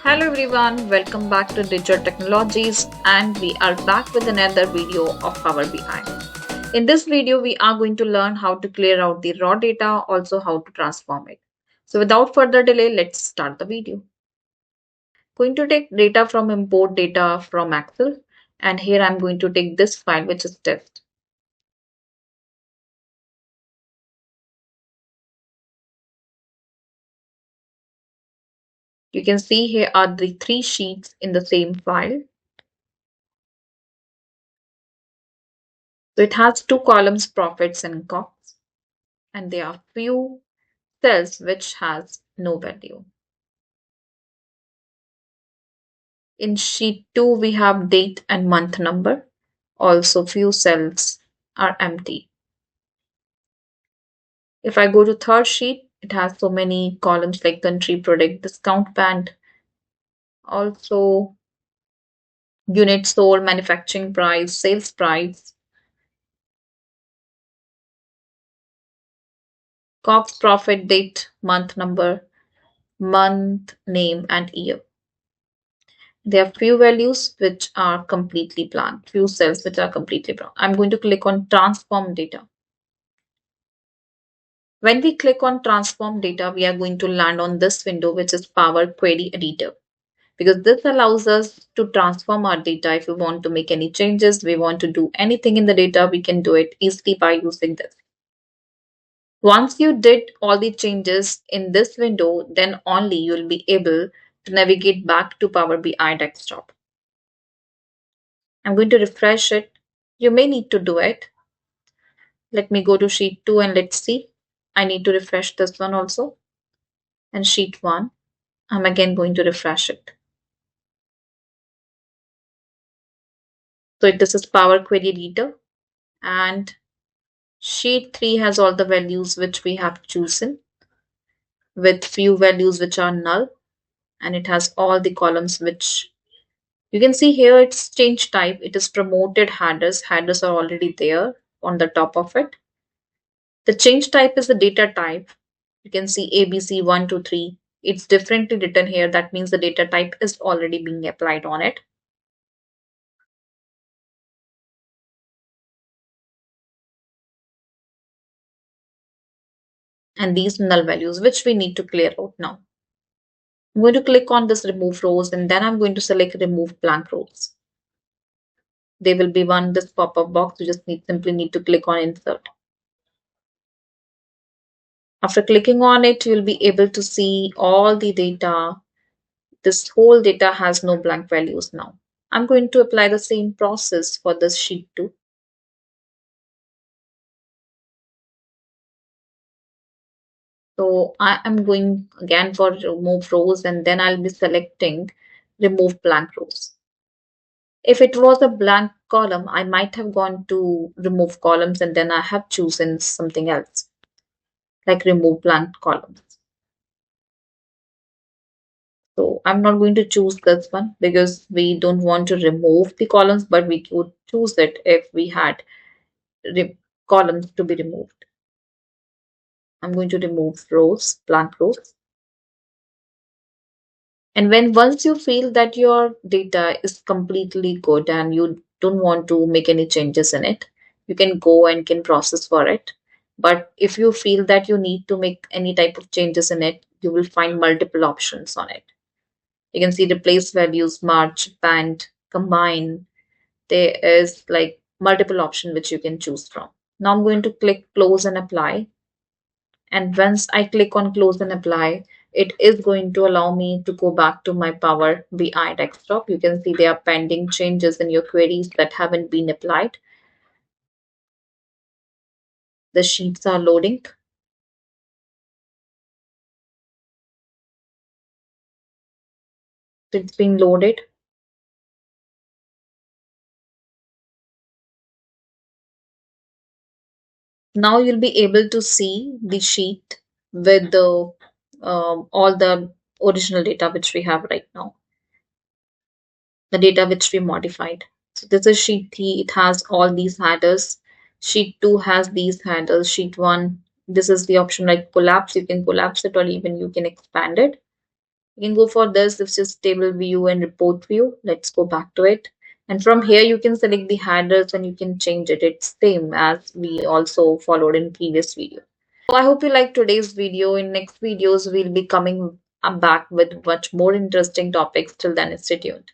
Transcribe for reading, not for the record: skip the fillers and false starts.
Hello everyone, welcome back to Digital Technologies and we are back with another video of Power BI. In this video, we are going to learn how to clear out the raw data, also how to transform it. So without further delay, let's start the video. Going to take data from import data from Excel, and here I'm going to take this file which is test. You can see here are the three sheets in the same file. So it has two columns, profits and costs, and there are few cells which has no value. In sheet 2, we have date and month number. Also, few cells are empty. If I go to third sheet, it has so many columns like country, product, discount band, also unit sold, manufacturing price, sales price, cost, profit, date, month number, month, name, and year. There are few values which are completely blank, few cells which are completely blank. I'm going to click on transform data. When we click on transform data, we are going to land on this window, which is Power Query Editor, because this allows us to transform our data. If we want to make any changes, we want to do anything in the data, we can do it easily by using this. Once you did all the changes in this window, then only you'll be able to navigate back to Power BI desktop. I'm going to refresh it. You may need to do it. Let me go to sheet 2 and let's see. I need to refresh this one also. And sheet 1. I'm again going to refresh it. So this is Power Query Editor, and sheet 3 has all the values which we have chosen with few values which are null, and it has all the columns which you can see here. It's change type. It is promoted headers. Headers are already there on the top of it. The change type is the data type. You can see ABC 1 2 3. It's differently written here. That means the data type is already being applied on it. And these null values which we need to clear out now. I'm going to click on this remove rows, and then I'm going to select remove blank rows. They will be one this pop-up box. You just simply need to click on insert. After clicking on it, you'll be able to see all the data. This whole data has no blank values now. I'm going to apply the same process for this sheet too. So I am going again for remove rows, and then I'll be selecting remove blank rows. If it was a blank column, I might have gone to remove columns and then I have chosen something else, like remove blank columns. So I'm not going to choose this one because we don't want to remove the columns, but we could choose it if we had columns to be removed. I'm going to remove rows, blank rows. And once you feel that your data is completely good and you don't want to make any changes in it, you can go and can process for it. But if you feel that you need to make any type of changes in it, you will find multiple options on it. You can see replace values, merge, band, combine. There is like multiple option which you can choose from. Now I'm going to click close and apply. And once I click on close and apply, it is going to allow me to go back to my Power BI desktop. You can see there are pending changes in your queries that haven't been applied. The sheets are loading. It's being loaded. Now you'll be able to see the sheet with the all the original data which we have right now, the data which we modified. So this is sheet 3. It has all these headers. Sheet 2 has these headers. Sheet 1, this is the option like collapse. You can collapse it or even you can expand it. You can go for this. This is table view and report view. Let's go back to it. And from here, you can select the handles and you can change it. It's same as we also followed in previous video. So I hope you like today's video. In next videos, we'll be coming back with much more interesting topics. Till then, stay tuned.